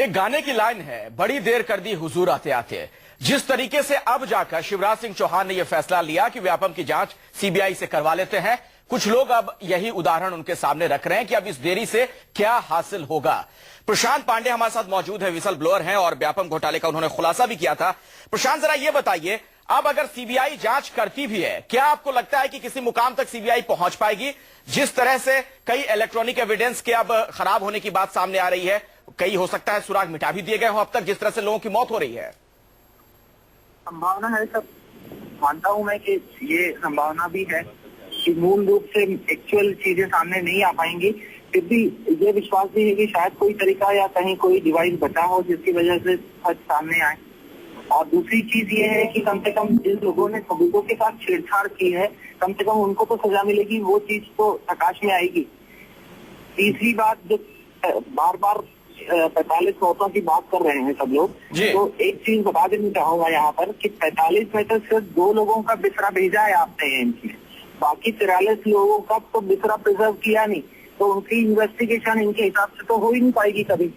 एक गाने की लाइन है, बड़ी देर कर दी हुजूर आते आते। जिस तरीके से अब जाकर शिवराज सिंह चौहान ने यह फैसला लिया कि व्यापम की जांच सीबीआई से करवा लेते हैं, कुछ लोग अब यही उदाहरण उनके सामने रख रहे हैं कि अब इस देरी से क्या हासिल होगा। प्रशांत पांडे हमारे साथ मौजूद है, विसल ब्लोअर हैं और व्यापम घोटाले का उन्होंने खुलासा भी किया था। प्रशांत, जरा यह बताइए, अब अगर सीबीआई जांच करती भी है, क्या आपको लगता है कि किसी मुकाम तक सीबीआई पहुंच पाएगी? जिस तरह से कई इलेक्ट्रॉनिक एविडेंस के अब खराब होने की बात सामने आ रही है, कई हो सकता है सुराग मिटा भी दिए गए हो अब तक, जिस तरह से लोगों की मौत हो रही है। संभावना है, सब मानता हूं मैं कि ये संभावना भी है कि मूल रूप से एक्चुअल चीजें सामने नहीं आ पाएंगी। फिर भी ये विश्वास भी है कि शायद कोई तरीका या कहीं कोई डिवाइस बचा हो जिसकी वजह से सच सामने आए। और दूसरी चीज ये है कि कम से कम जिन लोगों ने सबूतों के साथ छेड़छाड़ की है, कम से कम उनको तो सजा मिलेगी, वो चीज तो प्रकाश में आएगी। तीसरी बात, जो बार बार 45 मौतों की बात कर रहे हैं सब लोग, तो एक चीज बता देना चाहूंगा यहाँ पर कि 45 में से सिर्फ 2 लोगों का बिस्तरा भेजा है आपने एम्स में, बाकी 43 लोगों का तो बिस्तरा प्रिजर्व किया नहीं, तो उनकी इन्वेस्टिगेशन इनके हिसाब से तो हो ही नहीं पाएगी कभी।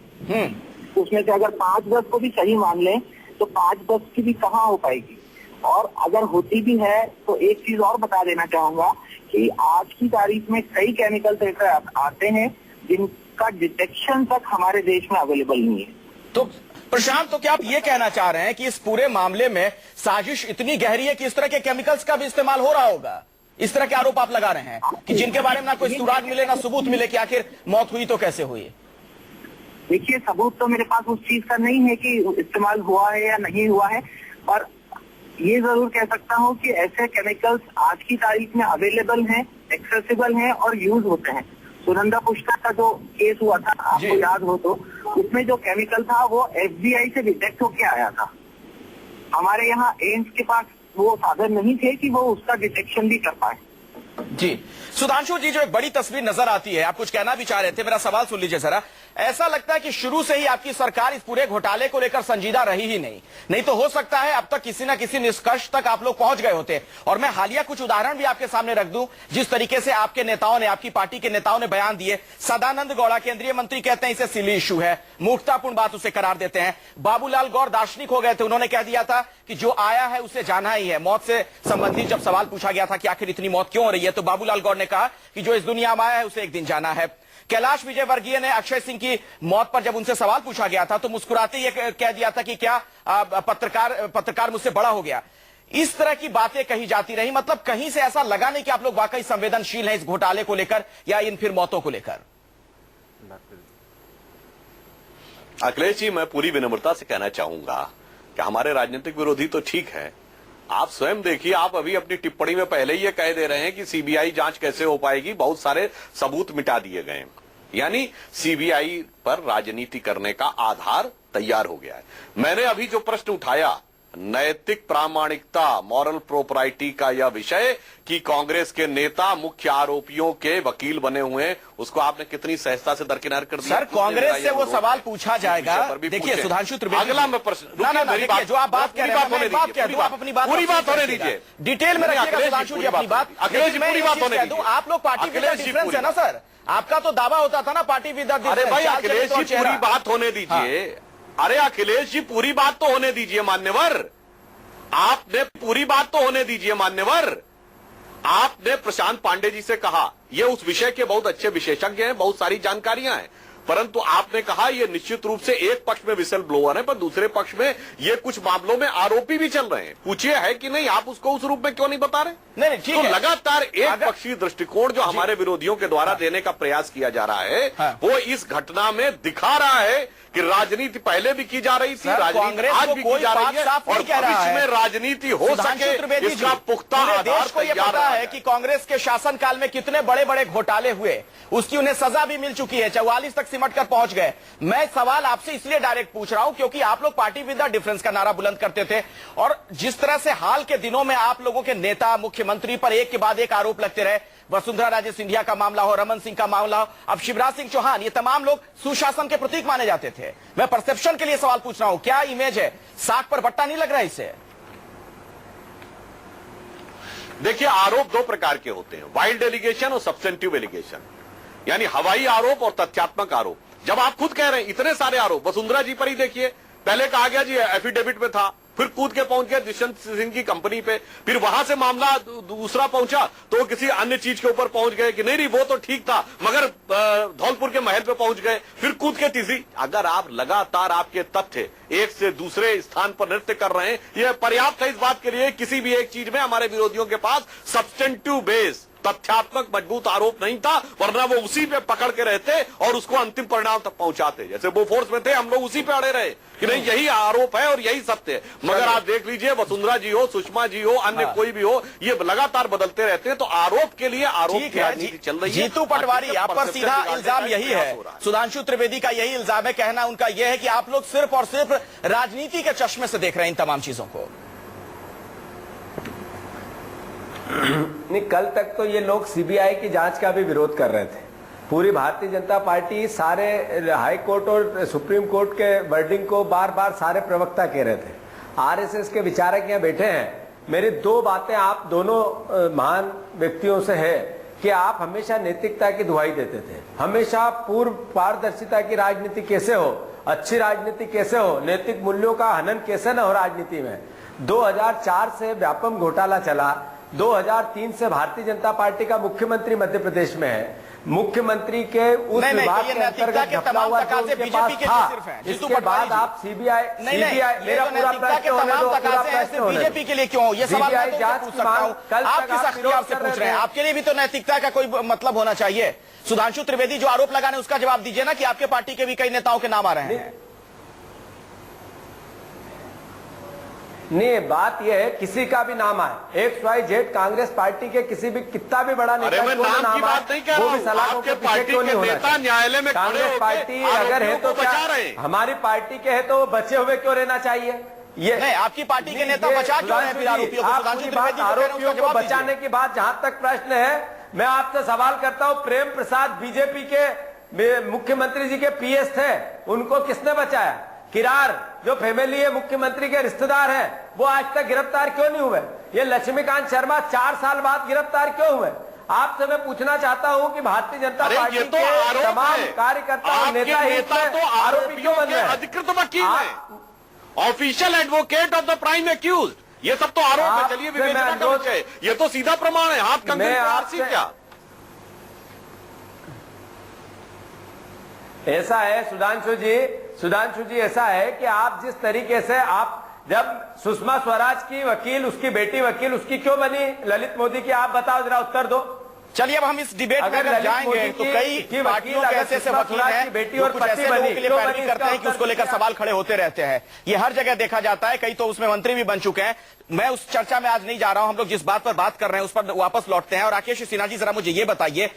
उसमें से अगर 5-10 को भी सही मान लें तो 5-10 की भी कहाँ हो पाएगी। और अगर होती भी है तो एक चीज और बता देना चाहूंगा कि आज की तारीख में कई केमिकल्स ऐसे आते हैं जिनका डिटेक्शन तक हमारे देश में अवेलेबल नहीं है। तो प्रशांत, तो क्या आप ये कहना चाह रहे हैं कि इस पूरे मामले में साजिश इतनी गहरी है कि इस तरह के केमिकल्स का भी इस्तेमाल हो रहा होगा? इस तरह के आरोप आप लगा रहे हैं कि जिनके बारे में ना कोई सुराग मिले ना सबूत मिले कि आखिर मौत हुई तो कैसे हुई? देखिए, सबूत तो मेरे पास उस चीज का नहीं है कि इस्तेमाल हुआ है या नहीं हुआ है, पर ये जरूर कह सकता हूँ कि ऐसे केमिकल्स आज की तारीख में अवेलेबल हैं, एक्सेसिबल हैं और यूज होते हैं। सुनंदा पुष्कर का जो केस हुआ था, आपको याद हो तो, उसमें जो केमिकल था वो FBI से डिटेक्ट होके आया था। हमारे यहाँ एम्स के पास वो साधन नहीं थे कि वो उसका डिटेक्शन भी कर पाए। जी सुधांशु जी, जो एक बड़ी तस्वीर नजर आती है, आप कुछ कहना भी चाह रहे थे, मेरा सवाल सुन लीजिए जरा। ऐसा लगता है कि शुरू से ही आपकी सरकार इस पूरे घोटाले को लेकर संजीदा रही ही नहीं तो हो सकता है अब तक किसी न किसी निष्कर्ष तक आप लोग पहुंच गए होते। और मैं हालिया कुछ उदाहरण भी आपके सामने रख दूं, जिस तरीके से आपके नेताओं ने, आपकी पार्टी के नेताओं ने बयान दिए। सदानंद गौड़ा केंद्रीय मंत्री कहते हैं इसे सिली इशू है, मूर्खतापूर्ण बात उसे करार देते हैं। बाबूलाल गौर दार्शनिक हो गए थे, उन्होंने कह दिया था कि जो आया है उसे जाना ही है। मौत से संबंधित जब सवाल पूछा गया था कि आखिर इतनी मौत क्यों हो रही है, तो बाबूलाल गौर ने कहा कि जो इस दुनिया में आया है उसे एक दिन जाना है। कैलाश विजयवर्गीय ने अक्षय सिंह की मौत पर जब उनसे सवाल पूछा गया था तो मुस्कुराते ये कह दिया था कि क्या पत्रकार मुझसे बड़ा हो गया। इस तरह की बातें कही जाती रही, मतलब कहीं से ऐसा लगा नहीं कि आप लोग वाकई संवेदनशील हैं इस घोटाले को लेकर या इन फिर मौतों को लेकर। अखिलेश जी, मैं पूरी विनम्रता से कहना चाहूंगा कि हमारे राजनीतिक विरोधी तो ठीक है, आप स्वयं देखिए, आप अभी अपनी टिप्पणी में पहले ही ये कह दे रहे हैं कि सीबीआई जांच कैसे हो पाएगी, बहुत सारे सबूत मिटा दिए गए। यानी सीबीआई पर राजनीति करने का आधार तैयार हो गया है। मैंने अभी जो प्रश्न उठाया, नैतिक प्रामाणिकता, मॉरल प्रोपराइटी का यह विषय कि कांग्रेस के नेता मुख्य आरोपियों के वकील बने हुए हैं, उसको आपने कितनी सहजता से दरकिनार कर दिया। सर, कांग्रेस से वो सवाल पूछा जाएगा। देखिए सुधांशु त्रिवेदी, अगला मैं प्रश्न, जो आप बात कह रहे हैं, आप अपनी बात पूरी बात होने दीजिए, डिटेल में रखिएगा सुधांशु जी अपनी बात। अखिलेश जी, पूरी बात होने दीजिए। आप लोग पार्टी विद डिफरेंस है ना सर, आपका तो दावा होता था ना पार्टी विद डिफरेंस। अरे भाई अखिलेश जी, पूरी बात होने दीजिए। अरे अखिलेश जी, पूरी बात तो होने दीजिए मान्यवर, आपने पूरी बात तो होने दीजिए मान्यवर। आपने प्रशांत पांडे जी से कहा ये उस विषय के बहुत अच्छे विशेषज्ञ हैं, बहुत सारी जानकारियां हैं, परंतु आपने कहा ये निश्चित रूप से एक पक्ष में विसल ब्लोअर है, पर दूसरे पक्ष में ये कुछ मामलों में आरोपी भी चल रहे हैं। पूछिए है कि नहीं, आप उसको उस रूप में क्यों नहीं बता रहे? नहीं, ठीक है। लगातार एक पक्षीय दृष्टिकोण जो हमारे विरोधियों के द्वारा देने का प्रयास किया जा रहा है, वो इस घटना में दिखा रहा है कि राजनीति पहले भी की जा रही थी, राजनीति आज भी की जा रही है, और भविष्य में राजनीति हो सके इसका पुख्ता आधार तैयार है कि कांग्रेस के शासनकाल में कितने बड़े बड़े घोटाले हुए, उसकी उन्हें सजा भी मिल चुकी है, 44 तक सिमट कर पहुंच गए। मैं सवाल आपसे इसलिए डायरेक्ट पूछ रहा हूं क्योंकि आप लोग पार्टी विद द डिफरेंस का नारा बुलंद करते थे, और जिस तरह से हाल के दिनों में आप लोगों के नेता, मुख्यमंत्री पर एक के बाद एक आरोप लगते रहे, वसुंधरा राजे सिंधिया का मामला हो, रमन सिंह का मामला हो, अब शिवराज सिंह चौहान, ये तमाम लोग सुशासन के प्रतीक माने जाते थे। मैं परसेप्शन के लिए सवाल पूछ रहा हूं, क्या इमेज है, साग पर बट्टा नहीं लग रहा है इससे? देखिए, आरोप 2 प्रकार के होते हैं, वाइल्ड एलिगेशन और सब्सटेंटिव एलिगेशन, यानी हवाई आरोप और तथ्यात्मक आरोप। जब आप खुद कह रहे हैं इतने सारे आरोप, वसुंधरा जी पर ही देखिए, पहले कहा गया जी एफिडेविट में था, फिर कूद के पहुंच गया दुष्यंत सिंह की कंपनी पे, फिर वहां से मामला दूसरा पहुंचा तो किसी अन्य चीज के ऊपर पहुंच गए कि नहीं वो तो ठीक था, मगर धौलपुर के महल पे पहुंच गए, फिर कूद के तीसरी। अगर आप लगातार आपके तथ्य एक से दूसरे स्थान पर नृत्य कर रहे हैं, यह पर्याप्त है इस बात के लिए किसी भी एक चीज में हमारे विरोधियों के पास सब्सटेंटिव बेस, तथ्यात्मक मजबूत आरोप नहीं था, वरना वो उसी पे पकड़ के रहते और उसको अंतिम परिणाम तक पहुंचाते। जैसे बोफोर्स में थे, हम लोग उसी पे अड़े रहे कि नहीं यही आरोप है और यही सत्य है। मगर आप देख लीजिए, वसुंधरा जी हो, सुषमा जी हो, अन्य कोई भी हो, ये लगातार बदलते रहते हैं। तो आरोप के लिए आरोप की राजनीति चल रही है। जीतू पटवारी, आप पर सीधा इल्जाम यही है, सुधांशु त्रिवेदी का यही इल्जाम है, कहना उनका यह है कि आप लोग सिर्फ और सिर्फ राजनीति के चश्मे से देख रहे हैं इन तमाम चीजों को। नहीं, कल तक तो ये लोग सीबीआई की जांच का भी विरोध कर रहे थे। पूरी भारतीय जनता पार्टी सारे हाई कोर्ट और सुप्रीम कोर्ट के वर्डिंग को बार बार सारे प्रवक्ता कह रहे थे। आरएसएस के विचारक यहाँ बैठे हैं। मेरी दो बातें आप दोनों महान व्यक्तियों से है कि आप हमेशा नैतिकता की दुहाई देते थे, हमेशा पूर्व पारदर्शिता की राजनीति कैसे हो, अच्छी राजनीति कैसे हो, नैतिक मूल्यों का हनन कैसे न हो राजनीति में। 2004 से व्यापम घोटाला चला, 2003 से भारतीय जनता पार्टी का मुख्यमंत्री मध्य प्रदेश में है, मुख्यमंत्री के उस विभाग के अंतर्गत घपला हुआ जो उनके पास था, इसके बाद आप सीबीआई मेरा पूरा प्रश्न होने दो, पूरा प्रश्न होने दो। बीजेपी के लिए क्यों ये सवाल सीबीआई जांच की मांग कल आप किस अख्तियार से पूछ रहे हैं? आपके लिए भी तो नैतिकता का कोई मतलब होना चाहिए। सुधांशु त्रिवेदी जो आरोप लगाने उसका जवाब दीजिए ना कि आपके पार्टी के भी कई नेताओं के नाम आ रहे हैं। नहीं, बात यह है किसी का भी नाम आए, XYZ कांग्रेस पार्टी के किसी भी कितना भी बड़ा नेता नाम की बात नहीं कह रहा हूं, वो भी सलाखों के पीछे क्यों नहीं होना चाहिए? न्यायालय में कांग्रेस पार्टी अगर है तो क्या हमारी पार्टी के है तो वो बचे हुए क्यों रहना चाहिए? ये नहीं, आपकी पार्टी के नेता बचा क्यों रहे हैं आरोपियों को बचाने की बात जहां तक प्रश्न है, मैं आपसे सवाल करता हूं, प्रेम प्रसाद बीजेपी के मुख्यमंत्री जी के पीएस थे, उनको किसने बचाया? किरार जो फैमिली है मुख्यमंत्री के रिश्तेदार है, वो आज तक गिरफ्तार क्यों नहीं हुए? ये लक्ष्मीकांत शर्मा 4 साल बाद गिरफ्तार क्यों हुए? आपसे मैं पूछना चाहता हूं कि भारतीय जनता पार्टी तो के तमाम कार्यकर्ता और नेता तो आरोपी क्यों बन रहे हैं? अधिकृत वकील है, official advocate of the prime accused, ये सब तो आरोप है। चलिए विवेचना का विषय, ये तो सीधा प्रमाण है, हाथ कंधे पे क्या ऐसा है सुधांशु जी ऐसा है कि आप जिस तरीके से आप जब सुषमा स्वराज की वकील, उसकी बेटी वकील, उसकी क्यों बनी ललित मोदी की? आप बताओ, जरा उत्तर दो। चलिए अब हम इस डिबेट में अगर जाएंगे तो कई पार्टियों के ऐसे वकील हैं बेटी और पति बनी के लिए पैरवी करते हैं कि उसको लेकर सवाल खड़े होते रहते हैं। ये हर जगह देखा जाता है, कई तो उसमें मंत्री भी बन चुके हैं। मैं उस चर्चा में आज नहीं जा रहा हूं, हम लोग जिस बात पर बात कर रहे हैं उस पर वापस लौटते हैं। और राकेश सिन्हा जी, जरा मुझे ये बताइए,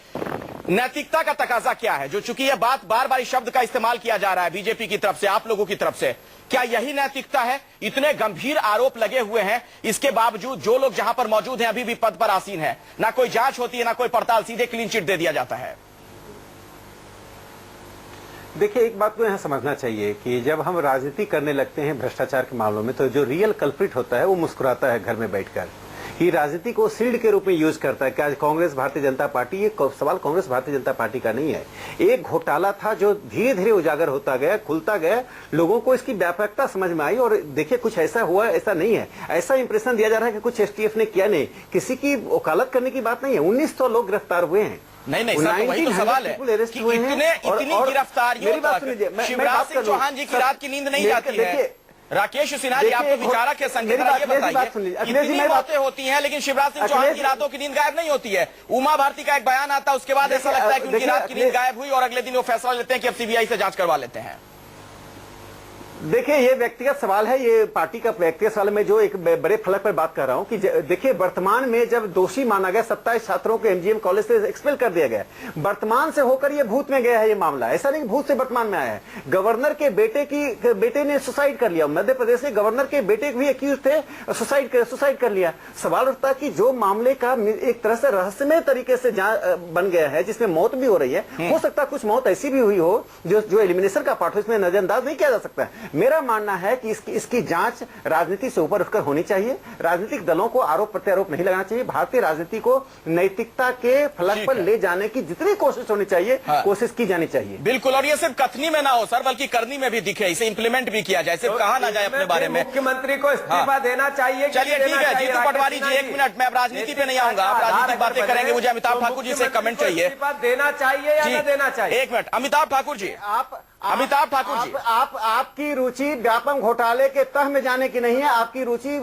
नैतिकता का तकाजा क्या है? जो चूंकि यह बात बार बार इस शब्द का इस्तेमाल किया जा रहा है बीजेपी की तरफ से, आप लोगों की तरफ से, क्या यही नैतिकता है? इतने गंभीर आरोप लगे हुए हैं, इसके बावजूद जो लोग जहां पर मौजूद हैं अभी भी पद पर आसीन है, ना कोई जांच होती है ना कोई पड़ताल, सीधे क्लीन चिट दे दिया जाता है। देखिए, एक बात को यहाँ समझना चाहिए कि जब हम राजनीति करने लगते हैं भ्रष्टाचार के मामलों में, तो जो रियल कल्प्रिट होता है वो मुस्कुराता है घर में बैठकर। ये राजनीति को शील्ड के रूप में यूज करता है कि आज कांग्रेस भारतीय जनता पार्टी, ये सवाल कांग्रेस भारतीय जनता पार्टी का नहीं है। एक घोटाला था जो धीरे धीरे उजागर होता गया, खुलता गया, लोगों को इसकी व्यापकता समझ में आई। और देखिए, कुछ ऐसा हुआ, ऐसा नहीं है, ऐसा इंप्रेशन दिया जा रहा है कि कुछ एसटीएफ ने किया नहीं, किसी की वकालत करने की बात नहीं है। 1900 लोग गिरफ्तार हुए हैं। नहीं सर, तो वही तो सवाल है कि इतनी गिरफ्तारियों, शिवराज सिंह चौहान जी की रात की नींद नहीं जाती है। राकेश सिन्हा जी, आप तो विचारक है संगीत, ये बताइए, इतनी मौतें होती हैं लेकिन शिवराज सिंह चौहान की रातों की नींद गायब नहीं होती है। उमा भारती का एक बयान आता है, उसके बाद ऐसा लगता है कि उनकी रात की नींद गायब हुई और अगले दिन वो फैसला लेते हैं कि अब सीबीआई से जांच करवा लेते हैं। देखिए, ये व्यक्तिगत सवाल है, ये पार्टी का व्यक्तिगत सवाल है। मैं जो एक बड़े फलक पर बात कर रहा हूं कि देखिए, वर्तमान में जब दोषी माना गया 27 छात्रों को एमजीएम कॉलेज से एक्सपेल कर दिया गया, वर्तमान से होकर ये भूत में गया है। ये मामला ऐसा नहीं भूत से वर्तमान में आया है। गवर्नर के बेटे ने सुसाइड कर लिया, मध्य प्रदेश के गवर्नर के बेटे भी एक्यूज थे, सुसाइड कर लिया। सवाल उठता है कि जो मामले का एक तरह से रहस्यमय तरीके से बन गया है, जिसमें मौत भी हो रही है, हो सकता है कुछ मौत ऐसी भी हुई हो जो एलिमिनेशन का पार्ट हो, इसमें नजरअंदाज नहीं किया जा सकता है। मेरा मानना है कि इसकी जांच राजनीति से ऊपर उठकर होनी चाहिए। राजनीतिक दलों को आरोप प्रत्यारोप नहीं लगाना चाहिए। भारतीय राजनीति को नैतिकता के फलक पर ले जाने की जितनी कोशिश होनी चाहिए, कोशिश की जानी चाहिए। बिल्कुल, और ये सिर्फ कथनी में ना हो सर, बल्कि करनी में भी दिखे, इसे इंप्लीमेंट भी किया जाए, सिर्फ कहा ना जाए अपने बारे में। मुख्यमंत्री को इस्तीफा देना चाहिए। चलिए ठीक है जीतू पटवारी जी, 1 मिनट, मैं अब राजनीति पे नहीं आऊंगा, आप राजनीतिक बातें करेंगे। मुझे अमिताभ ठाकुर जी से कमेंट चाहिए। इस्तीफा देना चाहिए या न देना चाहिए? 1 मिनट, अमिताभ ठाकुर जी, अमिताभ ठाकुर जी, आपकी रुचि व्यापम घोटाले के तह में जाने की नहीं है, आपकी रुचि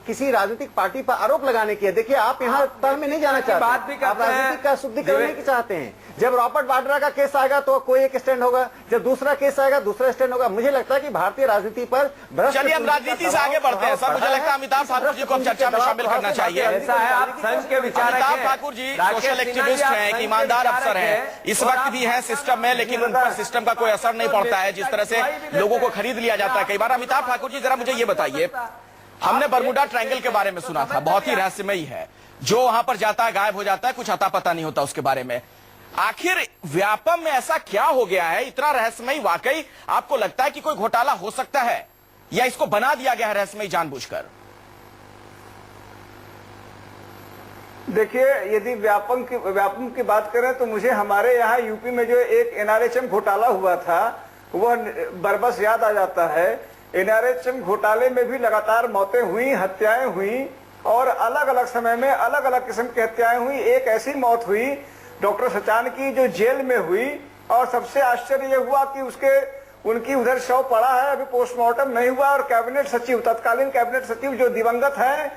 किसी राजनीतिक पार्टी पर आरोप लगाने की है। देखिए, आप यहाँ तह में नहीं जाना चाहते, बात भी आप राजनीति का शुद्धिकरण की चाहते हैं। जब रॉबर्ट वाड्रा का केस आएगा तो कोई एक स्टैंड होगा, जब दूसरा केस आएगा दूसरा स्टैंड होगा। मुझे लगता है कि भारतीय राजनीति पर चलिए हम राजनीति से आगे बढ़ते हैं सर। मुझे लगता है अमिताभ ठाकुर जी को हम चर्चा में शामिल करना चाहिए। ऐसा है, आप संघ के विचारक हैं। अमिताभ ठाकुर जी सोशल एक्टिविस्ट हैं, एक ईमानदार अफसर हैं, इस वक्त भी हैं सिस्टम में, लेकिन उन पर सिस्टम का कोई असर नहीं पड़ता है, जिस तरह से लोगों को खरीद लिया जाता है कई बार। अमिताभ ठाकुर जी, जरा मुझे ये बताइए, हमने बर्मुडा ट्रायंगल के बारे में सुना था, बहुत ही रहस्यमयी है, जो वहां पर जाता है गायब हो जाता है, कुछ अता पता नहीं होता उसके बारे में। आखिर व्यापम में ऐसा क्या हो गया है इतना रहस्यमयी? वाकई आपको लगता है कि कोई घोटाला हो सकता है, या इसको बना दिया गया है रहस्यमयी जानबूझकर? देखिए, यदि व्यापम की बात करें तो मुझे हमारे यहाँ यूपी में जो एक एनआरएचएम घोटाला हुआ था वह बरबस याद आ जाता है। एनआरएचएम घोटाले में भी लगातार मौतें हुई, हत्याएं हुई, और अलग अलग समय में अलग अलग किस्म की हत्याएं हुई। एक ऐसी मौत हुई डॉक्टर सचान की जो जेल में हुई, और सबसे आश्चर्य यह हुआ कि उनकी उधर शव पड़ा है, अभी पोस्टमार्टम नहीं हुआ। और कैबिनेट सचिव, तत्कालीन कैबिनेट सचिव जो दिवंगत हैं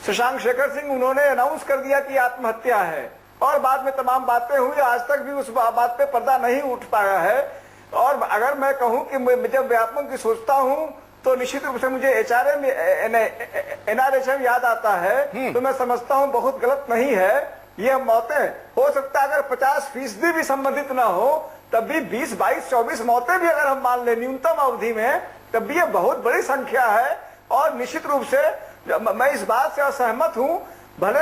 शशांक शेखर सिंह, उन्होंने अनाउंस कर दिया कि आत्महत्या है, और बाद में तमाम बातें हुई। आज तक भी उस बात पे पर्दा नहीं उठ पाया है। और अगर मैं कहूं कि जब व्यापम की सोचता हूं तो निश्चित रूप से मुझे एनआरएचएम याद आता है, तो मैं समझता हूं बहुत गलत नहीं है। ये मौतें हो सकता है अगर 50% भी संबंधित ना हो, तब भी 20, 22, 24 मौतें भी अगर हम मान लें न्यूनतम अवधि में, तब भी ये बहुत बड़ी संख्या है। और निश्चित रूप से मैं इस बात से असहमत हूं, भले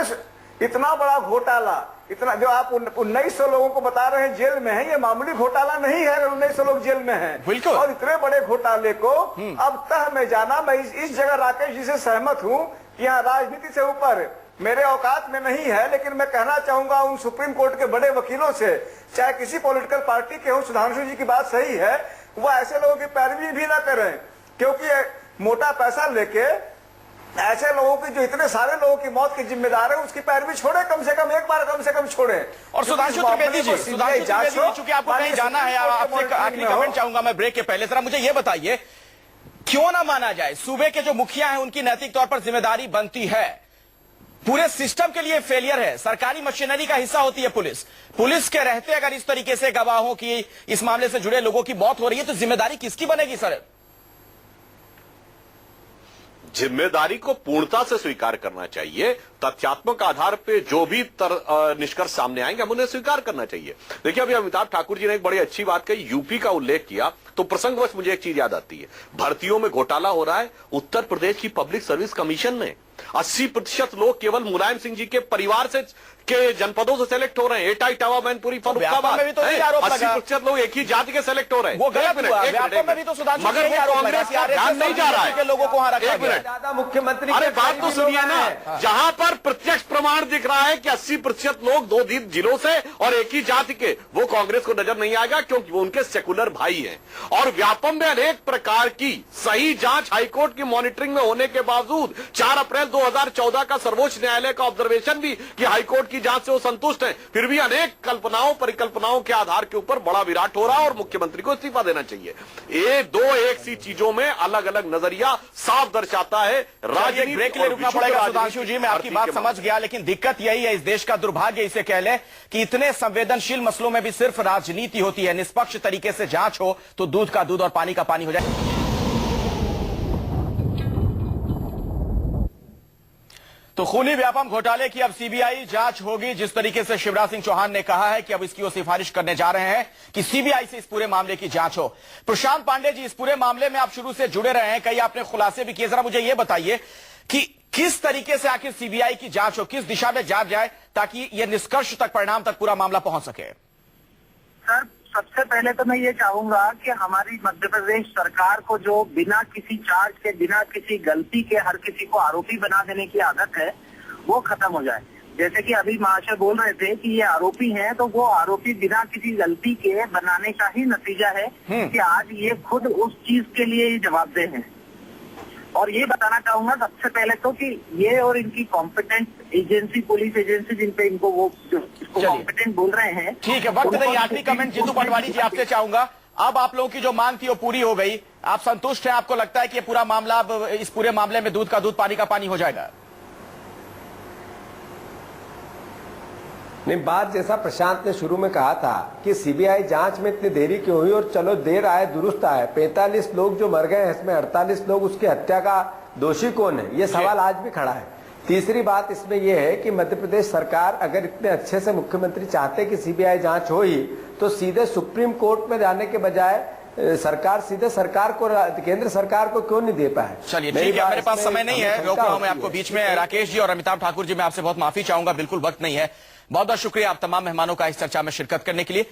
इतना बड़ा घोटाला, इतना जो आप 1900 लोगों को बता रहे हैं जेल में है, ये मामूली घोटाला नहीं है अगर 1900 लोग जेल में हैं। और इतने बड़े घोटाले को अब तह में जाना, मैं इस जगह राकेश जी से सहमत हूं कि यहाँ राजनीति से ऊपर मेरे औकात में नहीं है। लेकिन मैं कहना चाहूंगा उन सुप्रीम कोर्ट के बड़े वकीलों से, चाहे किसी पॉलिटिकल पार्टी के हो, सुधांशु जी की बात सही है, वो ऐसे लोगों की पैरवी भी ना करें, क्योंकि मोटा पैसा लेके ऐसे लोगों की, जो इतने सारे लोगों की मौत के जिम्मेदार है, उसकी पैरवी छोड़े, कम से कम एक बार कम से कम छोड़े। और सुधांशु त्रिवेदी जी, चूंकि आपको कहीं जाना है, आपसे आखिरी कमेंट चाहूंगा मैं ब्रेक के पहले। जरा मुझे ये बताइए, क्यों ना माना जाए सूबे के जो मुखिया हैं उनकी नैतिक तौर पर जिम्मेदारी बनती है? पूरे सिस्टम के लिए फेलियर है, सरकारी मशीनरी का हिस्सा होती है पुलिस के रहते अगर इस तरीके से गवाहों की, इस मामले से जुड़े लोगों की मौत हो रही है, तो जिम्मेदारी किसकी बनेगी सर? जिम्मेदारी को पूर्णता से स्वीकार करना चाहिए। तथ्यात्मक आधार पे जो भी निष्कर्ष सामने आएंगे हम उन्हें स्वीकार करना चाहिए। देखिए, अभी अमिताभ ठाकुर जी ने एक बड़ी अच्छी बात कही, यूपी का उल्लेख किया, तो प्रसंगवश मुझे एक चीज याद आती है। भर्तियों में घोटाला हो रहा है, उत्तर प्रदेश की पब्लिक सर्विस कमीशन में 80% लोग केवल मुलायम सिंह जी के परिवार से के जनपदों से सेलेक्ट हो रहे हैं। एटा, इटावा, मैनपुरी, फर्रुखाबाद में भी तो 80% लोग एक ही जाति के सेलेक्ट हो रहे हैं। वो गलत हुआ, व्यापम में भी तो सुधांशु मगर वो कांग्रेस का ध्यान नहीं जा रहा है लोगों को वहां रखा एक मिनट, ज्यादा मुख्यमंत्री, अरे बात तो सुनिए ना, जहां पर प्रत्यक्ष प्रमाण दिख रहा है कि 80% लोग 2 जिलों से और एक ही जाति के, वो कांग्रेस को नजर नहीं आएगा, क्योंकि वो उनके सेकुलर भाई हैं। और व्यापम में अनेक प्रकार की सही जांच हाईकोर्ट की मॉनिटरिंग में होने के बावजूद 4 अप्रैल 2014 का सर्वोच्च न्यायालय का ऑब्जर्वेशन भी कि हाईकोर्ट की जांच से वो संतुष्ट है, फिर भी अनेक कल्पनाओं परिकल्पनाओं के आधार के ऊपर बड़ा विराट हो रहा है और मुख्यमंत्री को इस्तीफा देना चाहिए। ये दो एक सी चीजों में अलग अलग नजरिया साफ दर्शाता है। राजनीति ब्रेक के लिए रुकना पड़ेगा सुधांशु जी, मैं आपकी बात समझ गया, लेकिन दिक्कत यही है, इस देश का दुर्भाग्य इसे कह लें कि इतने संवेदनशील मसलों में भी सिर्फ राजनीति होती है। निष्पक्ष तरीके से जांच हो तो दूध का दूध और पानी का पानी हो जाए। तो खूनी व्यापम घोटाले की अब सीबीआई जांच होगी। जिस तरीके से शिवराज सिंह चौहान ने कहा है कि अब इसकी वो सिफारिश करने जा रहे हैं कि सीबीआई से इस पूरे मामले की जांच हो। प्रशांत पांडे जी, इस पूरे मामले में आप शुरू से जुड़े रहे हैं, कई आपने खुलासे भी किए, जरा मुझे ये बताइए कि किस तरीके से आखिर सीबीआई की जांच हो, किस दिशा में जांच जाए ताकि यह निष्कर्ष तक, परिणाम तक पूरा मामला पहुंच सके? सर, सबसे पहले तो मैं ये चाहूंगा कि हमारी मध्य प्रदेश सरकार को जो बिना किसी चार्ज के, बिना किसी गलती के हर किसी को आरोपी बना देने की आदत है, वो खत्म हो जाए। जैसे कि अभी महाशय बोल रहे थे कि ये आरोपी हैं, तो वो आरोपी बिना किसी गलती के बनाने का ही नतीजा है कि आज ये खुद उस चीज के लिए ही जवाबदेह हैं। और ये बताना चाहूंगा सबसे पहले तो कि ये और इनकी कॉम्पिटेंट एजेंसी, पुलिस एजेंसी, जिन पे इनको वो इसको कॉम्पिटेंट बोल रहे हैं। ठीक है, वक्त नहीं। आखिरी कमेंट जितू पटवारी जी आपसे चाहूंगा। अब आप लोगों की जो मांग थी वो पूरी हो गई, आप संतुष्ट हैं? आपको लगता है कि ये पूरा मामला, अब इस पूरे मामले में दूध का दूध पानी का पानी हो जाएगा? नहीं, बात जैसा प्रशांत ने शुरू में कहा था कि सीबीआई जांच में इतनी देरी क्यों हुई, और चलो देर आए दुरुस्त आए, 45 लोग जो मर गए हैं इसमें 48 लोग, उसकी हत्या का दोषी कौन है, ये सवाल आज भी खड़ा है। तीसरी बात इसमें यह है कि मध्य प्रदेश सरकार अगर इतने अच्छे से मुख्यमंत्री चाहते कि सीबीआई जांच हो ही, तो सीधे सुप्रीम कोर्ट में जाने के बजाय सरकार सीधे सरकार को, केंद्र सरकार को क्यों नहीं दे पाए? चलिए ठीक है, मेरे पास समय नहीं है, रोक रहा हूं मैं आपको बीच में। राकेश जी और अमिताभ ठाकुर जी, मैं आपसे बहुत माफी चाहूंगा, बिल्कुल वक्त नहीं है। बहुत बहुत शुक्रिया आप तमाम मेहमानों का इस चर्चा में शिरकत करने के लिए।